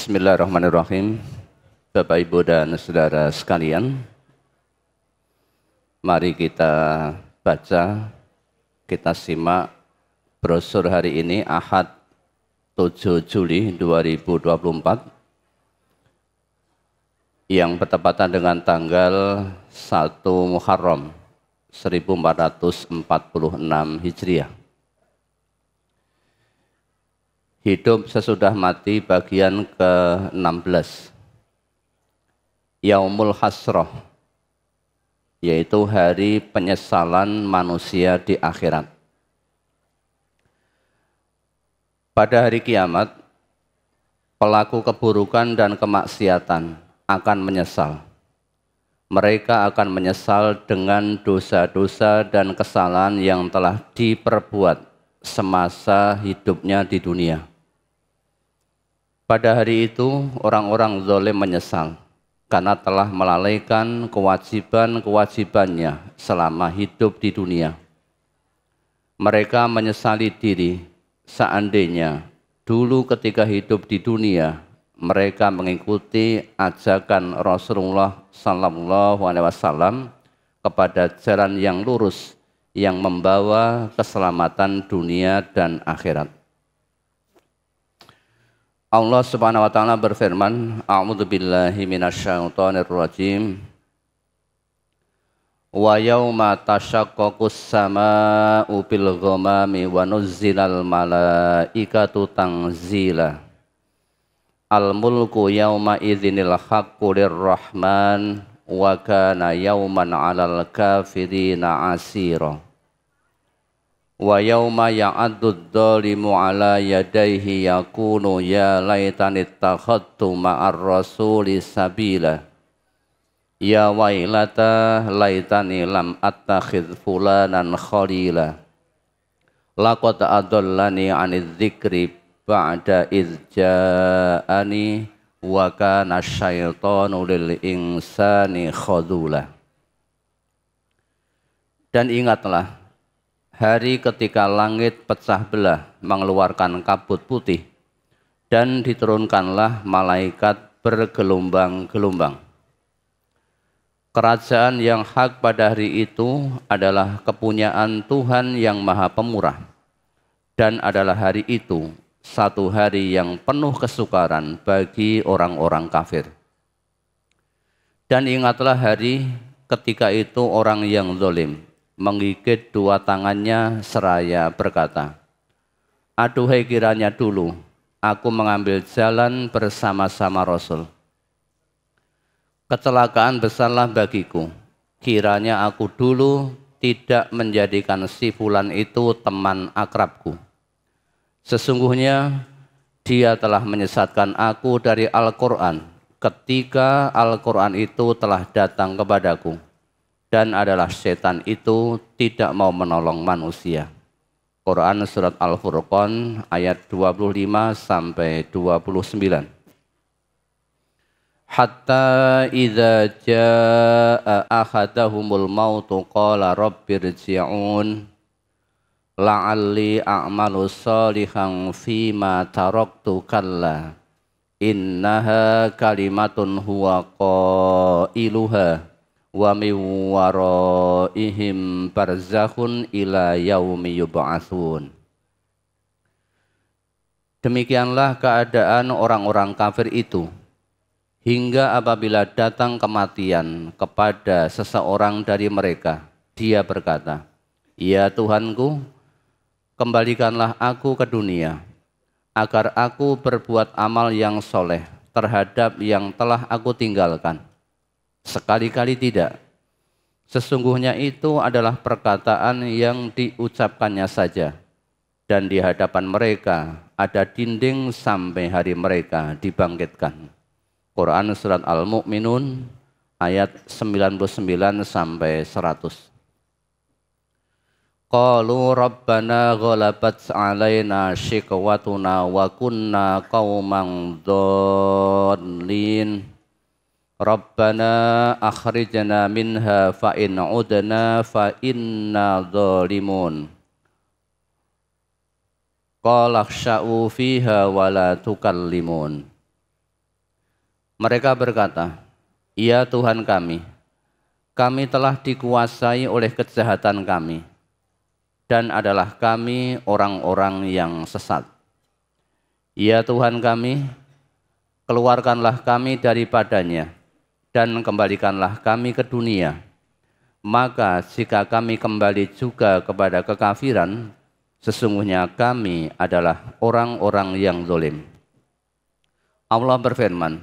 Bismillahirrahmanirrahim. Bapak, Ibu, dan saudara sekalian, mari kita baca, kita simak brosur hari ini, Ahad 7 Juli 2024, yang bertepatan dengan tanggal 1 Muharram 1446 Hijriah. Hidup sesudah mati bagian ke-16, Yaumul Hasroh, yaitu hari penyesalan manusia di akhirat. Pada hari kiamat, pelaku keburukan dan kemaksiatan akan menyesal. Mereka akan menyesal dengan dosa-dosa dan kesalahan yang telah diperbuat semasa hidupnya di dunia. Pada hari itu, orang-orang zalim menyesal karena telah melalaikan kewajiban-kewajibannya selama hidup di dunia. Mereka menyesali diri seandainya dulu ketika hidup di dunia mereka mengikuti ajakan Rasulullah SAW kepada jalan yang lurus yang membawa keselamatan dunia dan akhirat. Allah Subhanahu wa taala berfirman, A'udzu billahi minasyaitonir rajim. Wa yauma tashaqqaqus samaa'u bil ghamami wa nuzzilal malaikatu tanzila. Al mulku yauma idzinil haqqu lirrahman wa kana yauman 'alal kafirina 'asira. Wa yauma ya'addu dzalimu 'ala yadayhi yakunu ya laitani ittakhadtu ma'ar rasuli sabila. Ya wailata laitani lam attakhidh fulanan khalila. Laqad adallani 'anidz dzikri ba'da idz ja'ani wa kana syaitanu lil insani khadula. Dan ingatlah hari ketika langit pecah belah mengeluarkan kabut putih dan diturunkanlah malaikat bergelombang-gelombang. Kerajaan yang hak pada hari itu adalah kepunyaan Tuhan yang Maha Pemurah, dan adalah hari itu satu hari yang penuh kesukaran bagi orang-orang kafir. Dan ingatlah hari ketika itu orang yang zalim menggigit dua tangannya seraya berkata, aduhai kiranya dulu aku mengambil jalan bersama-sama Rasul. Kecelakaan besarlah bagiku, kiranya aku dulu tidak menjadikan si fulan itu teman akrabku. Sesungguhnya dia telah menyesatkan aku dari Al-Quran ketika Al-Quran itu telah datang kepadaku. Dan adalah setan itu tidak mau menolong manusia. Quran Surat Al-Furqan ayat 25 sampai 29. Hatta idza jaa ahadahumul mautu qala rabbirji'un la'alli a'malu shalihan fima taraktu kalla innaha kalimatun huwa qailuha wa min waraihim barzakhun ila yaumi yub'atsun. Demikianlah keadaan orang-orang kafir itu hingga apabila datang kematian kepada seseorang dari mereka, dia berkata, ya Tuhanku, kembalikanlah aku ke dunia agar aku berbuat amal yang soleh terhadap yang telah aku tinggalkan. Sekali-kali tidak. Sesungguhnya itu adalah perkataan yang diucapkannya saja. Dan di hadapan mereka ada dinding sampai hari mereka dibangkitkan. Quran Surat Al-Mu'minun ayat 99 sampai 100. Qalu rabbana ghalabat alaina shiqwatuna wa kunna qauman dhallin. Rabbana akhrijna minha fa in udna fa inna dhalimun. Qala khsha'u fiha wa la tukallimun. Mereka berkata, "Ya Tuhan kami telah dikuasai oleh kejahatan kami, dan adalah kami orang-orang yang sesat. Ya Tuhan kami, keluarkanlah kami daripadanya, dan kembalikanlah kami ke dunia. Maka jika kami kembali juga kepada kekafiran, sesungguhnya kami adalah orang-orang yang zalim." Allah berfirman,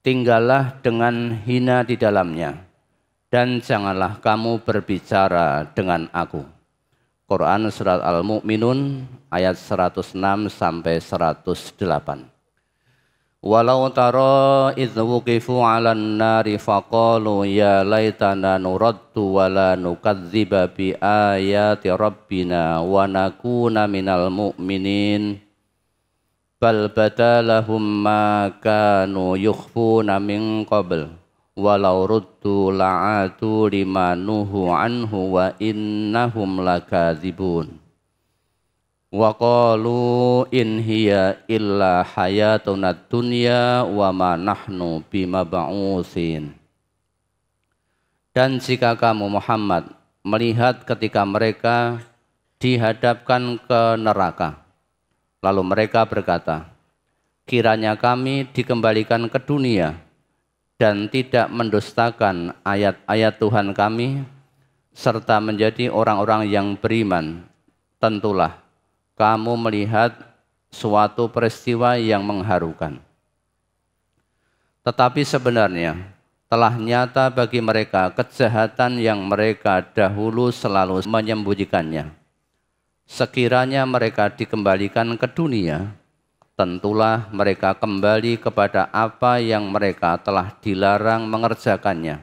"Tinggallah dengan hina di dalamnya, dan janganlah kamu berbicara dengan aku." Quran Surat Al-Mu'minun ayat 106 sampai 108. Walau tara idh wuqifu 'alan nari faqalu ya laitana nuraddu wa la nukadziba bi ayati rabbina wa nakuna minal mu'minin. Bal badalahum ma kanu yukhfuna min qabl walau ruddu la'atu lima nuhu anhu wa innahum lakadzibun. Wa qalu in hiya illa hayatuna dunya wa ma nahnu bimab'utsin. Dan jika kamu Muhammad melihat ketika mereka dihadapkan ke neraka, lalu mereka berkata, "Kiranya kami dikembalikan ke dunia dan tidak mendustakan ayat-ayat Tuhan kami, serta menjadi orang-orang yang beriman. Tentulah kamu melihat suatu peristiwa yang mengharukan." Tetapi sebenarnya telah nyata bagi mereka kejahatan yang mereka dahulu selalu menyembunyikannya. Sekiranya mereka dikembalikan ke dunia, tentulah mereka kembali kepada apa yang mereka telah dilarang mengerjakannya.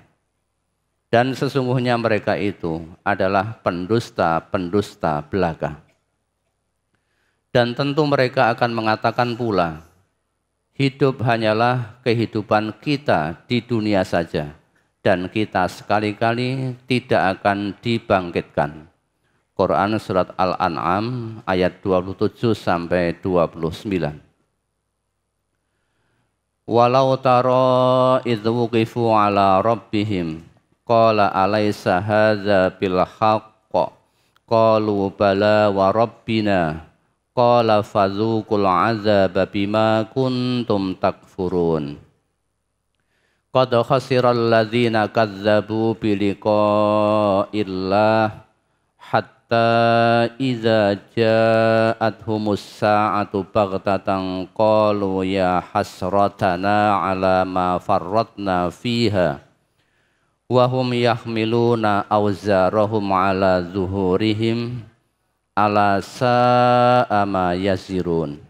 Dan sesungguhnya mereka itu adalah pendusta-pendusta belaka. Dan tentu mereka akan mengatakan pula, "Hidup hanyalah kehidupan kita di dunia saja, dan kita sekali-kali tidak akan dibangkitkan." Quran Surat Al-An'am ayat 27 sampai 29. Walau tara idh wuqifu ala rabbihim qala alaysa hadza bil haqq qalu bala wa rabbina qala fadzuqul azaba bima kuntum takfurun. Qad khasiral ladzina kadzdzabu bi liqa'illah hatta idza ja'athumus sa'atu baghtatan qalu ya hasratana ala ma farratna fiha wa hum yahmiluna awzarahum ala zuhurihim ala sa'a ma yazirun.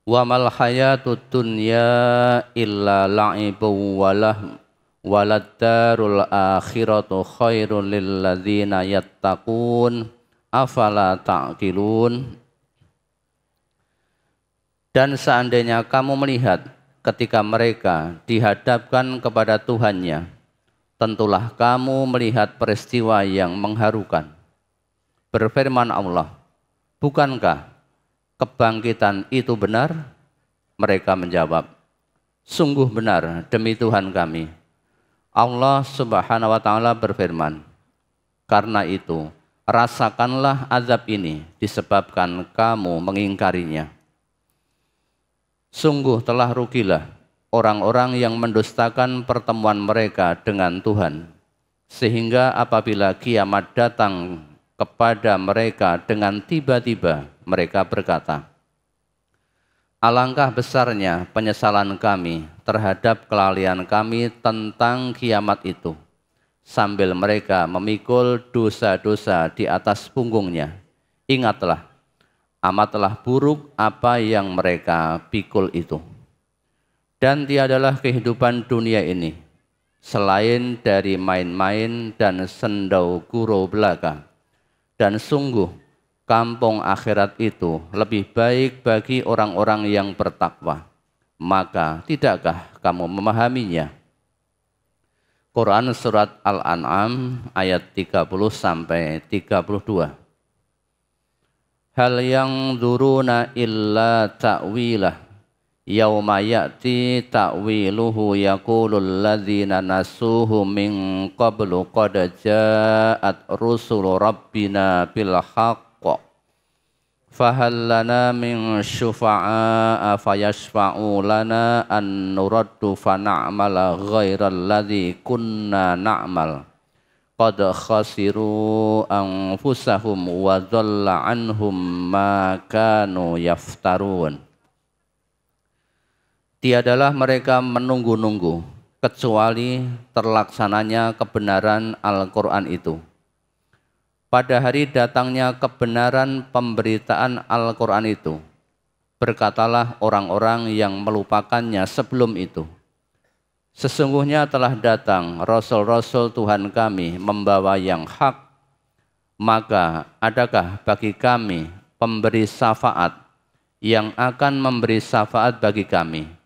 Wa mal hayatud dunya illa la'ibun waladdarul akhiratu khairul lil ladzina yattaqun afala ta'qilun. Dan seandainya kamu melihat ketika mereka dihadapkan kepada Tuhannya, tentulah kamu melihat peristiwa yang mengharukan. Berfirman Allah, "Bukankah kebangkitan itu benar?" Mereka menjawab, "Sungguh benar demi Tuhan kami." Allah Subhanahu wa ta'ala berfirman, "Karena itu rasakanlah azab ini disebabkan kamu mengingkarinya. Sungguh telah rugilah orang-orang yang mendustakan pertemuan mereka dengan Tuhan, sehingga apabila kiamat datang kepada mereka dengan tiba-tiba mereka berkata, alangkah besarnya penyesalan kami terhadap kelalaian kami tentang kiamat itu, sambil mereka memikul dosa-dosa di atas punggungnya. Ingatlah, amatlah buruk apa yang mereka pikul itu. Dan tiadalah kehidupan dunia ini selain dari main-main dan sendau gurau belaka. Dan sungguh kampung akhirat itu lebih baik bagi orang-orang yang bertakwa. Maka tidakkah kamu memahaminya? Quran Surat Al-An'am ayat 30-32. Hal yang dzuruna illa ta'wilah Yauma ya'ti ta'wiluhu yaqulul ladzina nasuhu min qablu qad ja'at rusulu rabbina bil haqq fahal lana min syufa'a fayashfa'u lana an nuraddu fa na'mala ghairal ladzi kunna na'mal qad khasiru anfusahum wa dhalla anhum ma kanu yaftarun. Tiadalah mereka menunggu-nunggu kecuali terlaksananya kebenaran Al-Quran itu. Pada hari datangnya kebenaran pemberitaan Al-Quran itu, berkatalah orang-orang yang melupakannya sebelum itu. Sesungguhnya telah datang Rasul-Rasul Tuhan kami membawa yang hak, maka adakah bagi kami pemberi syafaat yang akan memberi syafaat bagi kami?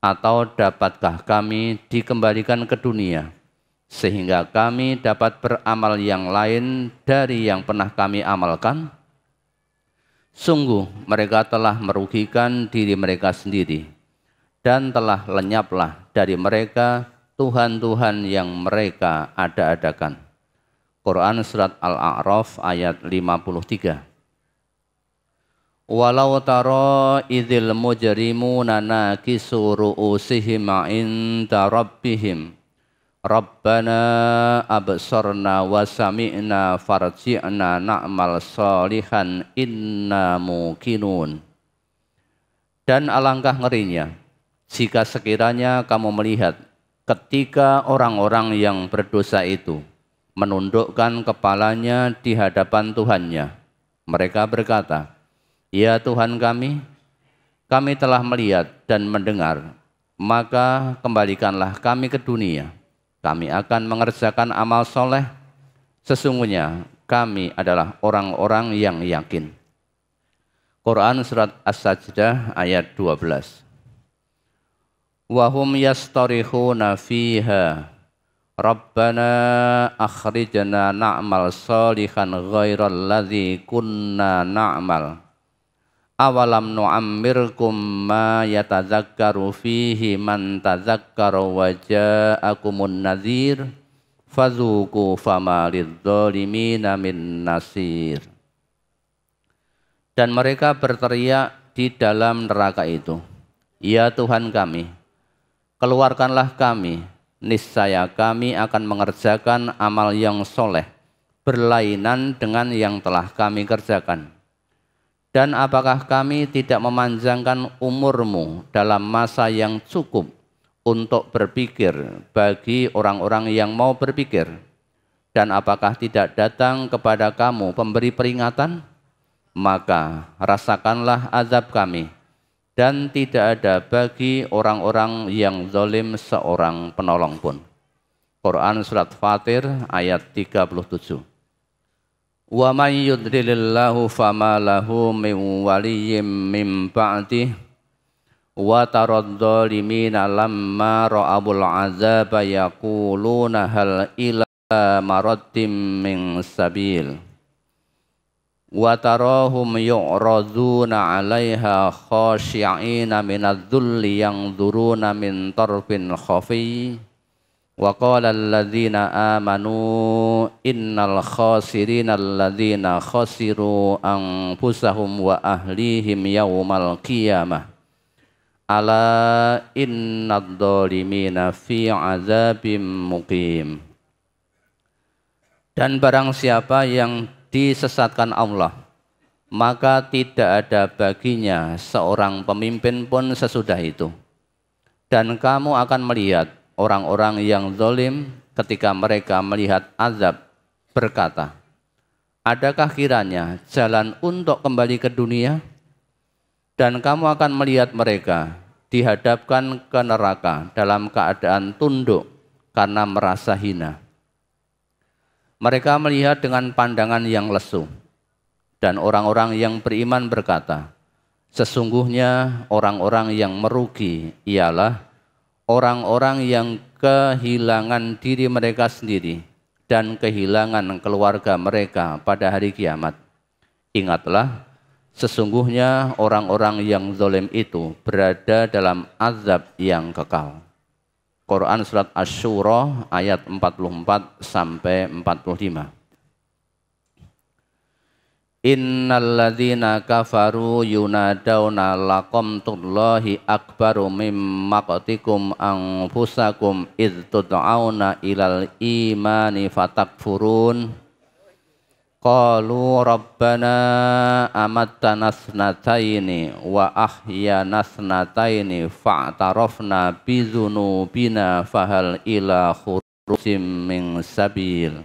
Atau dapatkah kami dikembalikan ke dunia sehingga kami dapat beramal yang lain dari yang pernah kami amalkan? Sungguh mereka telah merugikan diri mereka sendiri dan telah lenyaplah dari mereka Tuhan-Tuhan yang mereka ada-adakan. Quran Surat Al-A'raf ayat 53. Walau tara idzil mujrimuna nakisu ru'usihim 'inda rabbihim Rabbana absarna wa sami'na farji'na na'mal salihan inna muqinun. Dan alangkah ngerinya jika sekiranya kamu melihat ketika orang-orang yang berdosa itu menundukkan kepalanya di hadapan Tuhannya. Mereka berkata, ya Tuhan kami telah melihat dan mendengar, maka kembalikanlah kami ke dunia. Kami akan mengerjakan amal soleh, sesungguhnya kami adalah orang-orang yang yakin. Quran Surat As-Sajdah ayat 12. Wahum yastarihuna fiha Rabbana akhrijna na'mal salihan ghairal ladzi kunna na'mal. Awalam nu'ammirkum ma yatadzakkaru fihi man tadzakkara wa ja'akumun nadhir fadzuqu fama lidzalimina min nasir. Dan mereka berteriak di dalam neraka itu, ya Tuhan kami, keluarkanlah kami, niscaya kami akan mengerjakan amal yang soleh berlainan dengan yang telah kami kerjakan. Dan apakah kami tidak memanjangkan umurmu dalam masa yang cukup untuk berpikir bagi orang-orang yang mau berpikir? Dan apakah tidak datang kepada kamu pemberi peringatan? Maka rasakanlah azab kami, dan tidak ada bagi orang-orang yang zalim seorang penolong pun. Quran Surat Fatir ayat 37. Wa may yudlilillahu fama lahu min waliyyin min ba'dih wa tarad dhalimina lamma ra'abul azaba yaquluna hal ila maraddim min sabil wa tarahum yu'raduna 'alaiha khashi'ina minadh-dhulli yanzuruna min tarfin khafi. Wa qala alladzina amanu innal khasirina alladzina khasiru anfusahum wa ahlihim yaumal qiyamah. Ala innad dhalimina fi azabim muqim. Dan barang siapa yang disesatkan Allah, maka tidak ada baginya seorang pemimpin pun sesudah itu. Dan kamu akan melihat orang-orang yang zalim ketika mereka melihat azab berkata, adakah kiranya jalan untuk kembali ke dunia? Dan kamu akan melihat mereka dihadapkan ke neraka dalam keadaan tunduk karena merasa hina. Mereka melihat dengan pandangan yang lesu. Dan orang-orang yang beriman berkata, sesungguhnya orang-orang yang merugi ialah orang-orang yang kehilangan diri mereka sendiri dan kehilangan keluarga mereka pada hari kiamat. Ingatlah Sesungguhnya orang-orang yang zalim itu berada dalam azab yang kekal. Quran surat Asy-Syura ayat 44 sampai 45. Innal ladzina kafaru yunadawna laqamtullahi akbaru mim maqtikum anfusakum id tud'auna ilal imani fatakfurun qalu rabbana amattana thnataini wa ahyana thnataini fa'tarafna bizunubina fahal ila khurujim min sabil.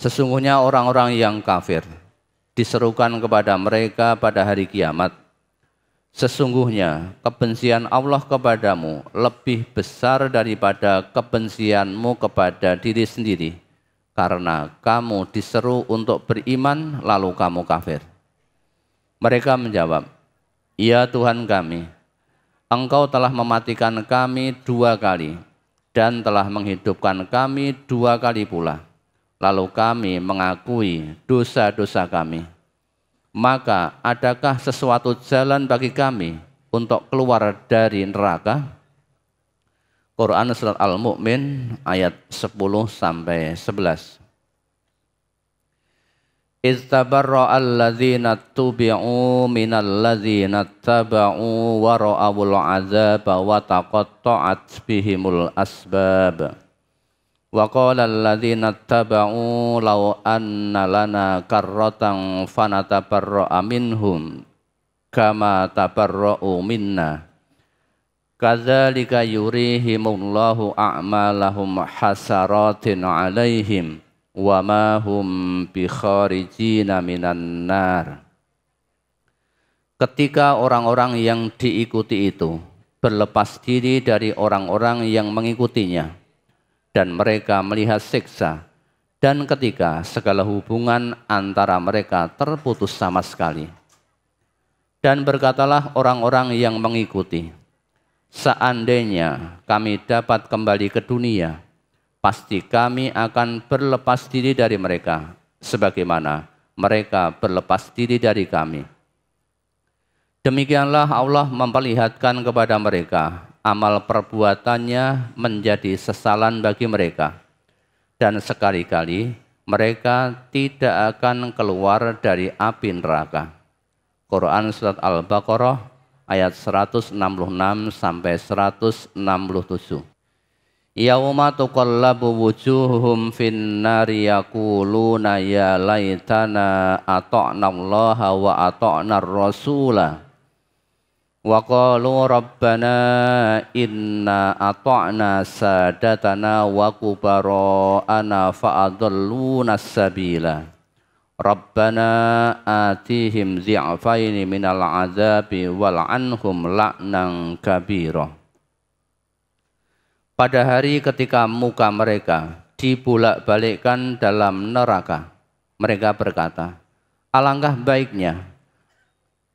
Sesungguhnya orang-orang yang kafir diserukan kepada mereka pada hari kiamat, sesungguhnya kebencian Allah kepadamu lebih besar daripada kebencianmu kepada diri sendiri, karena kamu diseru untuk beriman lalu kamu kafir. Mereka menjawab, ya Tuhan kami, Engkau telah mematikan kami 2 kali dan telah menghidupkan kami 2 kali pula. Lalu kami mengakui dosa-dosa kami. Maka adakah sesuatu jalan bagi kami untuk keluar dari neraka? Quran surat Al-Mu'min ayat 10 sampai 11. Istabarra'al ladzina tubi'u minal ladzina taba'u wa ra'awul 'adzaba wa taqatta'at bihimul asbab. Wa qala alladzina taba'u law anna lana karratan fanatabarra'a minhum kama tabarra'u minna kadzalika yurihimullahu a'malahum hasaratin 'alaihim wa ma hum bikharijina minan nar. Ketika orang-orang yang diikuti itu berlepas diri dari orang-orang yang mengikutinya dan mereka melihat siksa, dan ketika segala hubungan antara mereka terputus sama sekali. Dan berkatalah orang-orang yang mengikuti, seandainya kami dapat kembali ke dunia, pasti kami akan berlepas diri dari mereka, sebagaimana mereka berlepas diri dari kami. Demikianlah Allah memperlihatkan kepada mereka amal perbuatannya menjadi sesalan bagi mereka, dan sekali-kali mereka tidak akan keluar dari api neraka. Quran surat Al-Baqarah ayat 166 sampai 167. Yauma tuqallabu wujuhum fin nari yaquluna ya laitana ata'na Allaha wa ata'na ar-rasula. Wa qalu rabbana inna ata'na sadatana wa kubara'ana fa'adalluna sabila. Rabbana atihim zi'faini minal azabi wal'anhum la'nan kabira. Pada hari ketika muka mereka dibulak-balikkan dalam neraka, mereka berkata, alangkah baiknya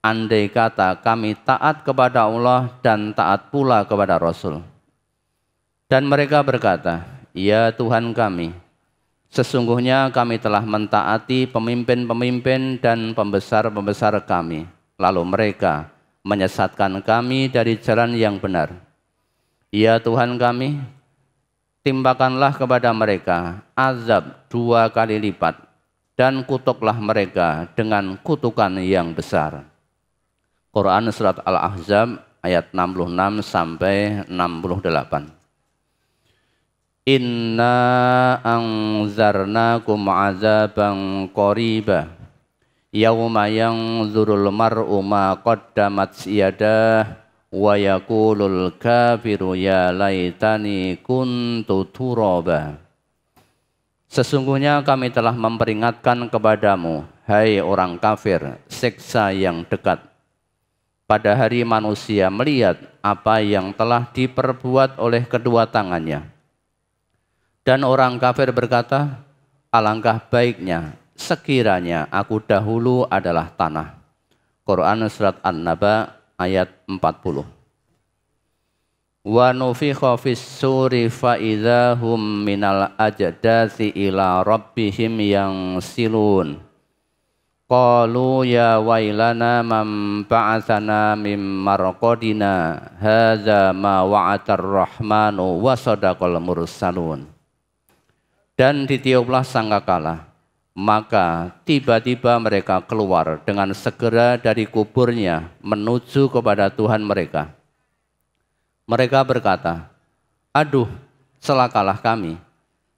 andai kata kami taat kepada Allah dan taat pula kepada Rasul. Dan mereka berkata, ya Tuhan kami, sesungguhnya kami telah mentaati pemimpin-pemimpin dan pembesar-pembesar kami. Lalu mereka menyesatkan kami dari jalan yang benar. Ya Tuhan kami, timpakanlah kepada mereka azab 2 kali lipat dan kutuklah mereka dengan kutukan yang besar. Quran surat Al-Ahzab ayat 66 sampai 68. Inna anzarnakum azaban qariba yauma yanzurul mar'u ma qaddamat yadah wa yaqulul kafiru ya laitani kuntu turaba. Sesungguhnya kami telah memperingatkan kepadamu, hai orang kafir, siksa yang dekat. Pada hari manusia melihat apa yang telah diperbuat oleh kedua tangannya. Dan orang kafir berkata, alangkah baiknya sekiranya aku dahulu adalah tanah. Quran surat An-Naba ayat 40. Wa nufikha fis suri fa idzahum minal ajdasi ila rabbihim yansilun. Qalu ya wailana man ba'atsana mim marqadina hadza ma wa'atar rahmanu wa sadaqal mursalun. Dan ditiuplah sangkakala, maka tiba-tiba mereka keluar dengan segera dari kuburnya menuju kepada Tuhan mereka. Mereka berkata, aduh, celakalah kami.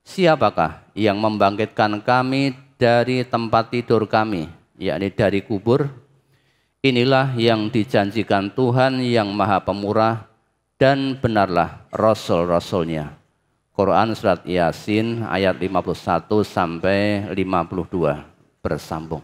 Siapakah yang membangkitkan kami dari tempat tidur kami, yakni dari kubur? Inilah yang dijanjikan Tuhan yang Maha Pemurah dan benarlah Rasul-Rasulnya. Quran Surat Yasin ayat 51 sampai 52 bersambung.